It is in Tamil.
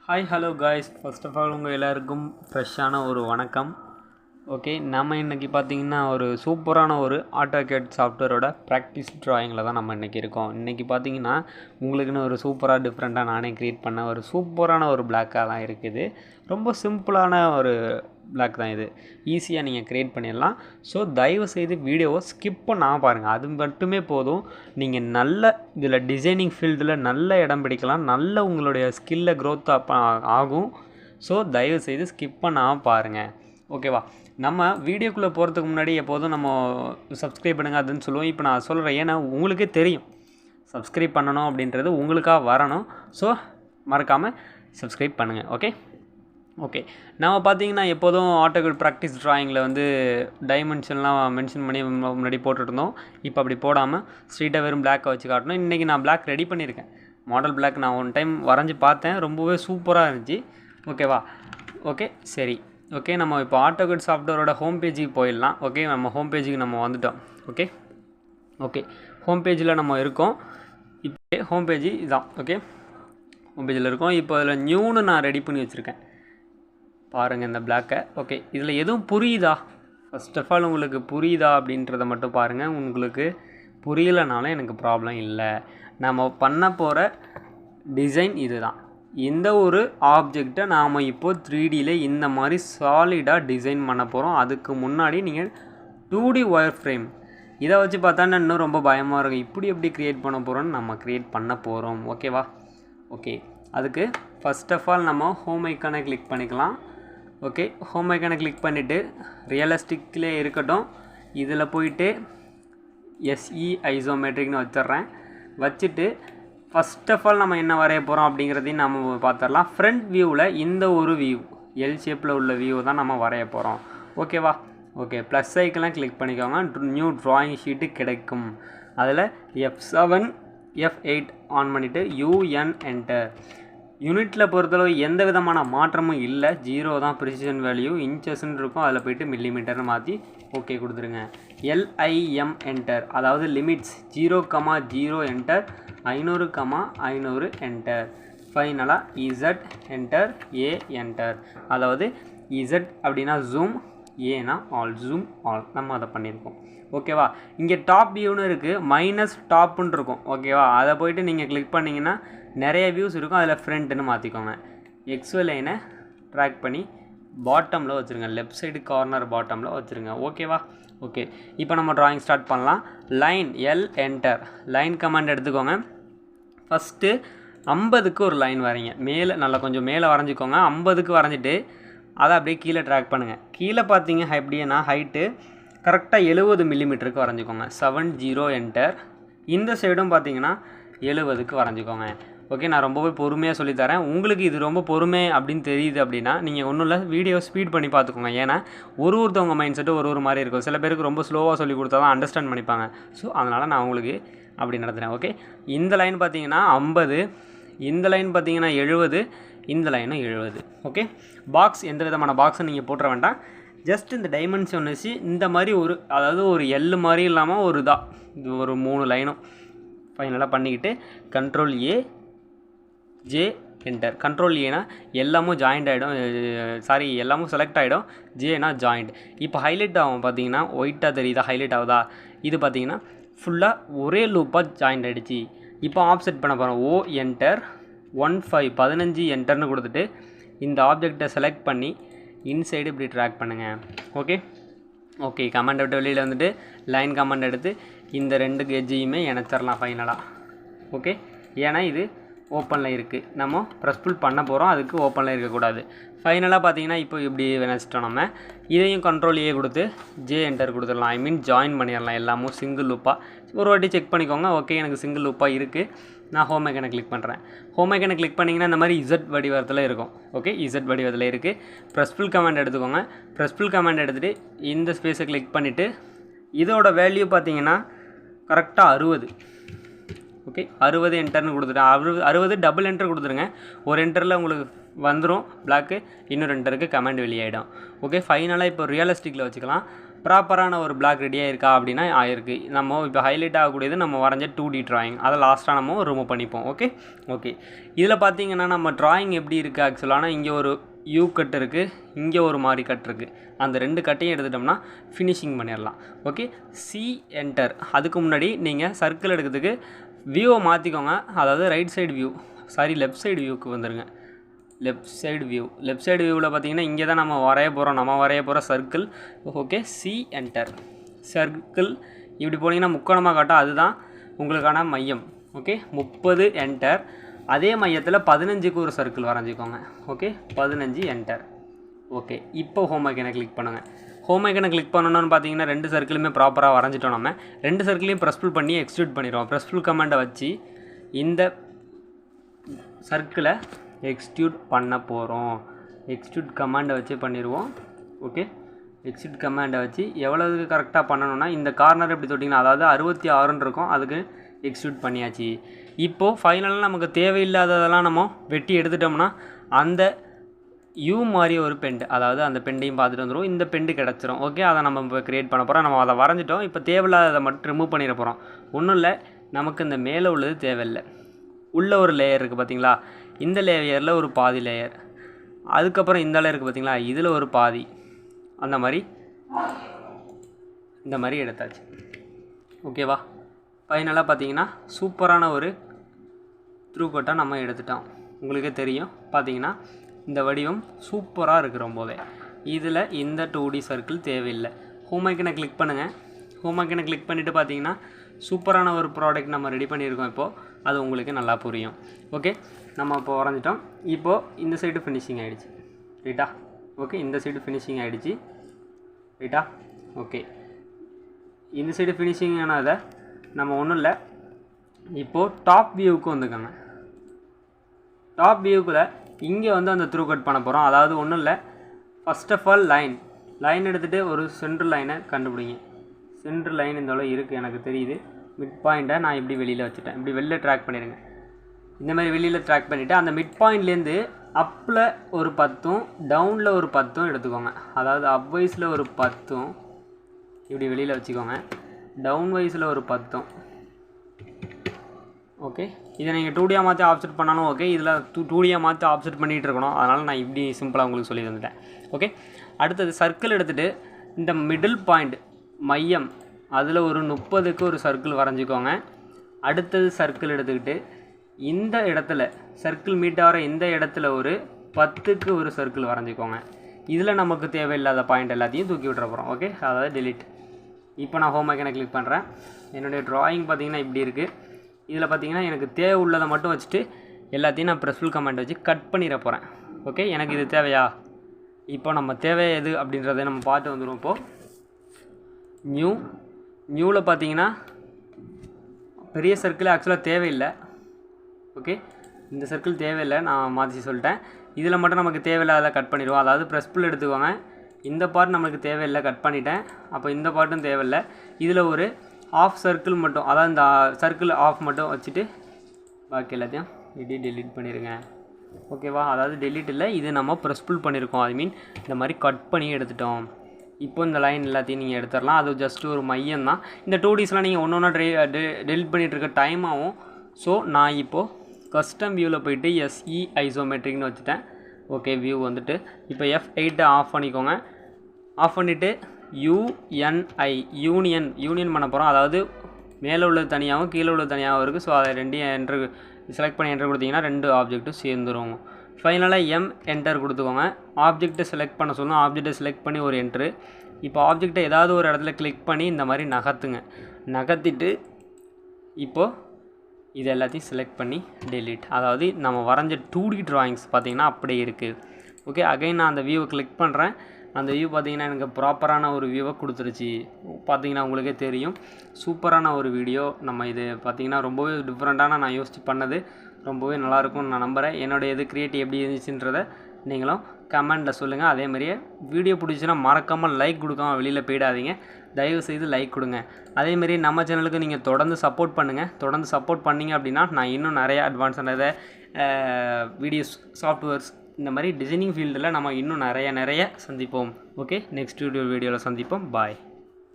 Hi hello guys, first of all உங்கள் எல்லாருக்கும் ஃப்ரெஷ்ஷான ஒரு வணக்கம். ஓகே, நம்ம இன்றைக்கி பார்த்திங்கன்னா ஒரு சூப்பரான ஒரு AutoCAD சாஃப்ட்வேரோட ப்ராக்டிஸ் ட்ராயிங்கில் தான் நம்ம இன்றைக்கி இருக்கோம். இன்றைக்கி பார்த்திங்கன்னா உங்களுக்குன்னு ஒரு சூப்பராக டிஃப்ரெண்ட்டாக நானே க்ரியேட் பண்ண ஒரு சூப்பரான ஒரு பிளாக்காக தான் இருக்குது. ரொம்ப சிம்பிளான ஒரு பிளாக் தான் இது. ஈஸியாக நீங்கள் க்ரியேட் பண்ணிடலாம். ஸோ தயவுசெய்து வீடியோவை ஸ்கிப் பண்ணாமல் பாருங்கள். அது மட்டுமே போதும். நீங்கள் நல்ல இதில் டிசைனிங் ஃபீல்டில் நல்ல இடம் பிடிக்கலாம், நல்ல உங்களுடைய ஸ்கில்லை க்ரோத் ஆகும். ஸோ தயவுசெய்து ஸ்கிப் பண்ணாமல் பாருங்கள். ஓகேவா? நம்ம வீடியோக்குள்ளே போகிறதுக்கு முன்னாடி எப்போதும் நம்ம சப்ஸ்கிரைப் பண்ணுங்கள் அதுன்னு சொல்லுவோம். இப்போ நான் சொல்கிறேன், ஏன்னா உங்களுக்கே தெரியும் சப்ஸ்கிரைப் பண்ணணும் அப்படின்றது உங்களுக்காக வரணும். ஸோ மறக்காமல் சப்ஸ்கிரைப் பண்ணுங்கள். ஓகே நம்ம பார்த்தீங்கன்னா எப்போதும் AutoCAD ப்ராக்டிஸ் ட்ராயிங்கில் வந்து டைமென்ஷன்லாம் மென்ஷன் பண்ணி முன்னாடி போட்டுருந்தோம். இப்போ அப்படி போடாமல் ஸ்ட்ரீட்டாக வெறும் பிளாக்கை வச்சு காட்டணும். இன்றைக்கி நான் பிளாக் ரெடி பண்ணியிருக்கேன். மாடல் பிளாக் நான் ஒன் டைம் வரைஞ்சி பார்த்தேன், ரொம்பவே சூப்பராக இருந்துச்சு. ஓகேவா? சரி. நம்ம இப்போ AutoCAD சாஃப்ட்வேரோட ஹோம் பேஜுக்கு போயிடலாம். நம்ம ஹோம் பேஜுக்கு நம்ம வந்துட்டோம். ஹோம் பேஜில் நம்ம இருக்கோம். இப்போ ஹோம் பேஜ் இதுதான். ஹோம் பேஜில் இருக்கோம். இப்போ அதில் நியூன்னு நான் ரெடி பண்ணி வச்சுருக்கேன். பாருங்கள் இந்த பிளாக்கை. இதில் எதுவும் புரியுதா? ஃபர்ஸ்ட் ஆஃப் ஆல் உங்களுக்கு புரியுதா அப்படின்றத மட்டும் பாருங்கள். உங்களுக்கு புரியலைனாலும் எனக்கு ப்ராப்ளம் இல்லை. நம்ம பண்ண போகிற டிசைன் இது தான். இந்த ஒரு ஆப்ஜெக்டை நாம் இப்போது 3Dயில் இந்த மாதிரி சாலிடாக டிசைன் பண்ண போகிறோம். அதுக்கு முன்னாடி நீங்கள் 2D ஒயர் ஃப்ரேம் இதை வச்சு பார்த்தா இன்னும் ரொம்ப பயமாக இருக்கும். இப்படி எப்படி க்ரியேட் பண்ண போகிறோன்னு நம்ம க்ரியேட் பண்ண போகிறோம். ஓகேவா? அதுக்கு ஃபர்ஸ்ட் ஆஃப் ஆல் நம்ம ஹோம் ஐக்கானை கிளிக் பண்ணிக்கலாம். ஹோம் ஐக்கானை கிளிக் பண்ணிவிட்டு ரியலிஸ்டிக்லே இருக்கட்டும், இதில் போயிட்டு SE ஐசோமெட்ரிக்னு வச்சுட்டு ஃபர்ஸ்ட் ஆஃப் ஆல் நம்ம என்ன வரைய போகிறோம் அப்படிங்கிறதையும் நம்ம பார்த்துடலாம். ஃப்ரண்ட் வியூவில் இந்த ஒரு வியூ எல் ஷேப்பில் உள்ள வியூ தான் நம்ம வரைய போகிறோம். ஓகேவா? ப்ளஸ் ஐக்கெல்லாம் கிளிக் பண்ணிக்கோங்க. நியூ ட்ராயிங் ஷீட்டு கிடைக்கும். அதில் F7 F8 ஆன் பண்ணிவிட்டு UN என்டர். யூனிட்டில் பொறுத்தளவு எந்த விதமான மாற்றமும் இல்லை, 0 தான் ப்ரிசிஷன் வேல்யூ. இன்ச்சஸ்ன்னு இருக்கும், அதில் போய்ட்டு மில்லிமீட்டர்னு மாற்றி கொடுத்துருங்க. LIM என்டர், அதாவது லிமிட்ஸ் 0,0 என்டர், 500,500 என்டர். ஃபைனலாக Z என்டர், A என்டர். அதாவது Z அப்படின்னா ஜூம், ஏனா ஆல், ஜூம் ஆல். நம்ம அதை பண்ணியிருக்கோம். ஓகேவா? இங்கே டாப் வியூன்னு இருக்குது, மைனஸ் டாப்புன்னு இருக்கும். ஓகேவா? அதை போய்ட்டு நீங்கள் கிளிக் பண்ணிங்கன்னா நிறைய வியூஸ் இருக்கும். அதில் ஃப்ரண்ட்டுன்னு மாற்றிக்கோங்க. XY லைனை ட்ராக் பண்ணி பாட்டமில் வச்சுருங்க, லெஃப்ட் சைடு கார்னர் பாட்டமில் வச்சுருங்க. ஓகேவா? இப்போ நம்ம ட்ராயிங் ஸ்டார்ட் பண்ணலாம். Line L enter, line command எடுத்துக்கோங்க. ஃபஸ்ட்டு 50க்கு ஒரு லைன் வரைங்க. மேலே நல்லா கொஞ்சம் மேலே வரைஞ்சிக்கோங்க. 50க்கு வரைஞ்சிட்டு அதை அப்படியே கீழே ட்ராக் பண்ணுங்கள். கீழே பார்த்தீங்க எப்படின்னா ஹைட்டு கரெக்டாக 70 மில்லிமீட்டருக்கு வரைஞ்சிக்கோங்க. 70 என்டர். இந்த சைடும் பார்த்தீங்கன்னா 70க்கு வரைஞ்சிக்கோங்க. நான் ரொம்பவே பொறுமையாக சொல்லித்தரேன். உங்களுக்கு இது ரொம்ப பொறுமை அப்படின்னு தெரியுது அப்படின்னா நீங்கள் ஒன்றும் இல்லை, வீடியோ ஸ்பீட் பண்ணி பார்த்துக்கோங்க. ஏன்னா ஒருத்தவங்க மைண்ட் செட்டு ஒரு மாதிரி இருக்கும். சில பேருக்கு ரொம்ப ஸ்லோவாக சொல்லி கொடுத்தா தான் அண்டர்ஸ்டாண்ட் பண்ணிப்பாங்க. ஸோ அதனால் நான் உங்களுக்கு அப்படி நடத்துகிறேன். இந்த லைன் பார்த்தீங்கன்னா 50, இந்த லைன் பார்த்தீங்கன்னா 70, இந்த லைனும் 70. பாக்ஸ் எந்த விதமான பாக்ஸும் நீங்கள் போட்டுற வேண்டாம். ஜஸ்ட் இந்த டைமென்ஷன் வச்சு இந்த மாதிரி அதாவது ஒரு எல் மாதிரி இல்லாமல் இது ஒரு 3 லைனும் ஃபைனலாக பண்ணிக்கிட்டு Ctrl A J enter. Ctrl Aனா எல்லாமும் ஜாயிண்ட் ஆகிடும், எல்லாமும் செலக்ட் ஆகிடும். ஜேனா ஜாயிண்ட். இப்போ ஹைலைட் ஆகும் பார்த்தீங்கன்னா ஒயிட்டாக தெரியுதா? ஹைலைட் ஆகுதா? இது பார்த்தீங்கன்னா ஃபுல்லாக ஒரே லூப்பாக ஜாயிண்ட் ஆகிடுச்சு. இப்போ ஆப்செட் பண்ண போகிறோம். O என்டர் 15 என்டர்னு கொடுத்துட்டு இந்த ஆப்ஜெக்டை செலக்ட் பண்ணி இன்சைடு இப்படி ட்ராக் பண்ணுங்கள். கமாண்டை விட்டு வெளியில் வந்துட்டு லைன் கமாண்ட் எடுத்து இந்த 2 எட்ஜையுமே இணைச்சிடலாம் ஃபைனலாக. ஏன்னா இது ஓப்பனில் இருக்குது, நம்ம ப்ரெஸ் புல் பண்ண போகிறோம், அதுக்கு ஓப்பனில் இருக்கக்கூடாது. ஃபைனலாக பார்த்தீங்கன்னா இப்போ இப்படி நினச்சிட்டோம். நம்ம இதையும் Ctrl A கொடுத்து J என்டர் கொடுத்துடலாம். ஜாயின் பண்ணிடலாம். எல்லாமும் சிங்கிள் லூப்பாக ஒரு வாட்டி செக் பண்ணிக்கோங்க. எனக்கு சிங்கிள் லூப்பாக இருக்குது. நான் ஹோம் ஐக்கனை கிளிக் பண்ணுறேன். ஹோம் ஐக்கனை கிளிக் பண்ணிங்கன்னா இந்த மாதிரி Z வடிவத்தில் இருக்கும். Z வடிவத்தில் இருக்குது. ப்ரெஸ் புல் கமாண்ட் எடுத்துக்கோங்க. ப்ரெஸ் புல் கமாண்ட் எடுத்துகிட்டு இந்த ஸ்பேஸை கிளிக் பண்ணிவிட்டு இதோட வேல்யூ பார்த்தீங்கன்னா கரெக்டாக 60. 60 என்டர்னு கொடுத்துட்டேன். 60 டபுள் என்டர் கொடுத்துருங்க. ஒரு என்டரில் உங்களுக்கு வந்துடும் பிளாக்கு, இன்னொரு என்டருக்கு கமாண்ட் வெளியாகிடும். ஃபைனலாக இப்போ ரியலிஸ்டிக்கில் வச்சுக்கலாம். ப்ராப்பரான ஒரு பிளாக் ரெடியாக இருக்கா அப்படின்னா ஆயிருக்கு. நம்ம இப்போ ஹைலைட் ஆகக்கூடியது நம்ம வரைஞ்ச 2D டிராயிங், அதை லாஸ்ட்டாக நம்ம ரிமூவ் பண்ணிப்போம். ஓகே இதில் பார்த்தீங்கன்னா நம்ம டிராயிங் எப்படி இருக்குது ஆக்சுவலானா இங்கே ஒரு யூ கட் இருக்குது, இங்கே ஒரு மாதிரி கட் இருக்குது. அந்த 2 கட்டையும் எடுத்துட்டோம்னா ஃபினிஷிங் பண்ணிடலாம். Okay C enter. அதுக்கு முன்னாடி நீங்கள் சர்க்கிள் எடுக்கிறதுக்கு வியூவை மாற்றிக்கோங்க. அதாவது right side view left side வியூக்கு வந்துடுங்க. லெஃப்ட் சைடு வியூவில் பார்த்தீங்கன்னா இங்கே தான் நம்ம வரைய போகிற சர்க்கிள். Okay C enter. சர்க்கிள் இப்படி போனீங்கன்னா முக்கோணமாக காட்டும், அதுதான் உங்களுக்கான மையம். Okay 30 enter. அதே மையத்தில் 15க்கு ஒரு சர்க்கிள் வரைஞ்சிக்கோங்க. Okay 15 enter. ஓகே இப்போ ஹோம் ஐக்கனை கிளிக் பண்ணுங்கள். ஹோம் ஐக்கனை கிளிக் பண்ணணும்னு பார்த்தீங்கன்னா 2 சர்க்கிளுமே ப்ராப்பராக வரைஞ்சிட்டோம். நம்ம 2 சர்க்கிளையும் ப்ரெஸ் ஃபுல் பண்ணி எக்ஸ்ட்ரூட் பண்ணிடுவோம். ப்ரெஸ் ஃபுல் கமாண்டை வச்சு இந்த சர்க்கிளை எக்ஸ்ட்ரூட் பண்ண போகிறோம். எக்ஸ்ட்ரூட் கமாண்டை வச்சு பண்ணிடுவோம். ஓகே எக்ஸ்ட்ரூட் கமாண்டை வச்சு எவ்வளோதுக்கு கரெக்டாக பண்ணணும்னா இந்த கார்னர் எப்படி தொட்டிங்கன்னா அதாவது 66ன்னு இருக்கும், அதுக்கு எக்ஸ்ட்ரூட் பண்ணியாச்சு. இப்போது ஃபைனலாக நமக்கு தேவையில்லாததெல்லாம் நம்ம வெட்டி எடுத்துட்டோம்னா அந்த யூ மாதிரி ஒரு பெண்டு, அதாவது அந்த பெண்டையும் பார்த்துட்டு வந்துடும். இந்த பெண்டு கிடச்சிரும். ஓகே அதை நம்ம இப்போ க்ரியேட் பண்ண போகிறோம். நம்ம அதை வரைஞ்சிட்டோம். இப்போ தேவையில்லாததை மட்டும் ரிமூவ் பண்ணிட போகிறோம். ஒன்றும் இல்லை, நமக்கு இந்த மேலே உள்ளது தேவையில்லை. உள்ள ஒரு லேயர் இருக்குது பார்த்தீங்களா, இந்த லேயரில் ஒரு பாதி லேயர், அதுக்கப்புறம் இந்த லேயர் இருக்குது பார்த்தீங்களா, இதில் ஒரு பாதி, அந்த மாதிரி இந்த மாதிரி எடுத்தாச்சு. ஓகேவா ஃபைனலாக பார்த்தீங்கன்னா சூப்பரான ஒரு த்ரூ கட்டாக நம்ம எடுத்துட்டோம். உங்களுக்கே தெரியும் பார்த்தீங்கன்னா இந்த வடிவம் சூப்பராக இருக்குது ரொம்பவே. இதில் இந்த 2D சர்க்கிள் தேவையில்லை. ஹோம் ஐக்கனை கிளிக் பண்ணுங்கள். ஹோம் ஐக்கனை கிளிக் பண்ணிவிட்டு பார்த்தீங்கன்னா சூப்பரான ஒரு ப்ராடக்ட் நம்ம ரெடி பண்ணியிருக்கோம். இப்போது அது உங்களுக்கு நல்லா புரியும். ஓகே நம்ம இப்போ வரைஞ்சிட்டோம். இப்போது இந்த சைடு ஃபினிஷிங் ஆகிடுச்சு ரைட்டா. ஓகே இந்த சைடு ஃபினிஷிங் ஆகிடுச்சு ரைட்டா. ஓகே இந்த சைடு ஃபினிஷிங் ஆனதை நம்ம ஒன்றும் இல்லை, இப்போது டாப் வியூவுக்கு வந்துக்கோங்க. டாப் வியூக்குள்ளே இங்கே வந்து அந்த த்ரூ கட் பண்ண போகிறோம். அதாவது ஒன்றும் இல்லை, ஃபஸ்ட் ஆஃப் ஆல் லைன் எடுத்துகிட்டு ஒரு சென்ட்ரு லைனை கண்டுபிடிங்க. சென்ட்ரு லைன் இந்த அளவு இருக்குது எனக்கு தெரியுது. மிட் பாயிண்ட்டை நான் இப்படி வெளியில் வச்சுட்டேன். இப்படி வெளியில் ட்ராக் பண்ணிடுங்க. இந்த மாதிரி வெளியில் ட்ராக் பண்ணிவிட்டு அந்த மிட் பாயிண்ட்லேருந்து அப்பில் ஒரு 10ம் டவுனில் ஒரு 10ம் எடுத்துக்கோங்க. அதாவது அப் வைஸில் ஒரு 10ம் இப்படி வெளியில் வச்சுக்கோங்க, டவுன் வைஸில் ஒரு 10ம். ஓகே இதை நீங்கள் 2Dயாக மாற்றி ஆப்செட் பண்ணாலும் ஓகே, இதில் 2Dயாக மாற்றி ஆப்செட் பண்ணிகிட்டு இருக்கணும். அதனால் நான் இப்படி சிம்பிளாக உங்களுக்கு சொல்லி தந்துட்டேன். ஓகே அடுத்தது சர்க்கிள் எடுத்துகிட்டு இந்த மிடில் பாயிண்ட் மையம் அதில் ஒரு 30க்கு ஒரு சர்க்கிள் வரைஞ்சிக்கோங்க. அடுத்தது சர்க்கிள் எடுத்துக்கிட்டு இந்த இடத்துல சர்க்கிள் மீட் ஆகிற இந்த இடத்துல ஒரு 10க்கு ஒரு சர்க்கிள் வரைஞ்சிக்கோங்க. இதில் நமக்கு தேவையில்லாத பாயிண்ட் எல்லாத்தையும் தூக்கி விட்டுற போகிறோம். ஓகே அதாவது டெலிட். இப்போ நான் ஹோம் ஐக்கனை கிளிக் பண்ணுறேன். என்னுடைய ட்ராயிங் பார்த்திங்கன்னா இப்படி இருக்குது. இதில் பார்த்திங்கன்னா எனக்கு தேவை உள்ளதை மட்டும் வச்சுட்டு எல்லாத்தையும் நான் ப்ரெஸ் ஃபுல் கமாண்ட் வச்சு கட் பண்ணிட போகிறேன். ஓகே எனக்கு இது தேவையா, இப்போ நம்ம தேவை எது அப்படின்றத நம்ம பார்த்து வந்துடுவோம். இப்போது நியூவில் பார்த்தீங்கன்னா பெரிய சர்க்கிள் ஆக்சுவலாக தேவையில்லை. ஓகே இந்த சர்க்கிள் தேவையில்லை, நான் மாற்றி சொல்லிட்டேன். இதில் மட்டும் நமக்கு தேவையில்லாத கட் பண்ணிடுவோம். அதாவது ப்ரெஸ் ஃபுல் எடுத்துக்கோங்க. இந்த பார்ட் நம்மளுக்கு தேவையில்லை, கட் பண்ணிட்டேன். அப்போ இந்த பார்ட்டும் தேவையில்லை. இதில் ஒரு ஆஃப் சர்க்கிள் மட்டும், அதாவது இந்த சர்க்கிள் ஆஃப் மட்டும் வச்சுட்டு பாக்கி எல்லாத்தையும் இப்படி டெலீட் பண்ணிடுங்க. ஓகேவா அதாவது டெலீட் இல்லை, இது நம்ம ப்ரெஸ் ஃபுல் பண்ணியிருக்கோம். ஐ மீன் இந்த மாதிரி கட் பண்ணி எடுத்துட்டோம். இப்போ இந்த லைன் எல்லாத்தையும் நீங்கள் எடுத்துடலாம். அது ஜஸ்ட் ஒரு மையம் தான். இந்த 2Dsலாம் நீங்கள் ஒன்று ஒன்றா டெலிட் பண்ணிகிட்டு இருக்க டைம் ஆகும். ஸோ நான் இப்போது கஸ்டம் வியூவில் போய்ட்டு SE ஐசோமெட்ரிக்னு வச்சுட்டேன். ஓகே வியூ வந்துட்டு இப்போ F8 ஆஃப் பண்ணிக்கோங்க. ஆஃப் பண்ணிவிட்டு UNI யூனியன் பண்ண போகிறோம். அதாவது மேலே உள்ளது தனியாகவும் கீழே உள்ளது தனியாகவும் இருக்குது. ஸோ அதை ரெண்டையும் என்ட்ரு செலக்ட் பண்ணி என்ட்ரு கொடுத்தீங்கன்னா 2 ஆப்ஜெக்ட்டும் சேர்ந்துடும். ஃபைனலாக என்டர் கொடுத்துக்கோங்க. ஆப்ஜெக்ட்டை செலக்ட் பண்ண சொல்லணும். ஆப்ஜெக்ட்டை செலக்ட் பண்ணி ஒரு என்ட்ரு. இப்போ ஆப்ஜெக்ட்டை ஏதாவது ஒரு இடத்துல கிளிக் பண்ணி இந்த மாதிரி நகர்த்திட்டு இப்போது இது எல்லாத்தையும் செலக்ட் பண்ணி டெலீட். அதாவது நம்ம வரைஞ்ச 2D ட்ராயிங்ஸ் பார்த்திங்கன்னா அப்படியே இருக்குது. ஓகே அகைன் நான் அந்த வியூவை கிளிக் பண்ணுறேன். அந்த வியூ பார்த்திங்கன்னா எனக்கு ப்ராப்பரான ஒரு வியூவை கொடுத்துருச்சு. பார்த்திங்கன்னா உங்களுக்கே தெரியும் சூப்பரான ஒரு வீடியோ. நம்ம இது பார்த்திங்கன்னா ரொம்பவே டிஃப்ரெண்ட்டான நான் யோசித்து பண்ணது ரொம்பவே நல்லாயிருக்கும்னு நான் நம்புகிறேன். என்னுடைய இது க்ரியேட்டிவ் எப்படி இருந்துச்சுன்றதை நீங்களும் கமெண்ட்டில் சொல்லுங்கள். அதேமாதிரியே வீடியோ பிடிச்சுன்னா மறக்காமல் லைக் கொடுக்காமல் வெளியில் போயிடாதீங்க. தயவுசெய்து லைக் கொடுங்க. அதேமாரி நம்ம சேனலுக்கு நீங்கள் தொடர்ந்து சப்போர்ட் பண்ணுங்கள். தொடர்ந்து சப்போர்ட் பண்ணிங்க அப்படின்னா நான் இன்னும் நிறைய அட்வான்ஸானதை வீடியோஸ் சாஃப்ட்வேர்ஸ் இந்த மாதிரி டிசைனிங் ஃபீல்டில் நம்ம இன்னும் நிறைய சந்திப்போம். ஓகே நெக்ஸ்ட் வீடியோவில் சந்திப்போம். பாய்.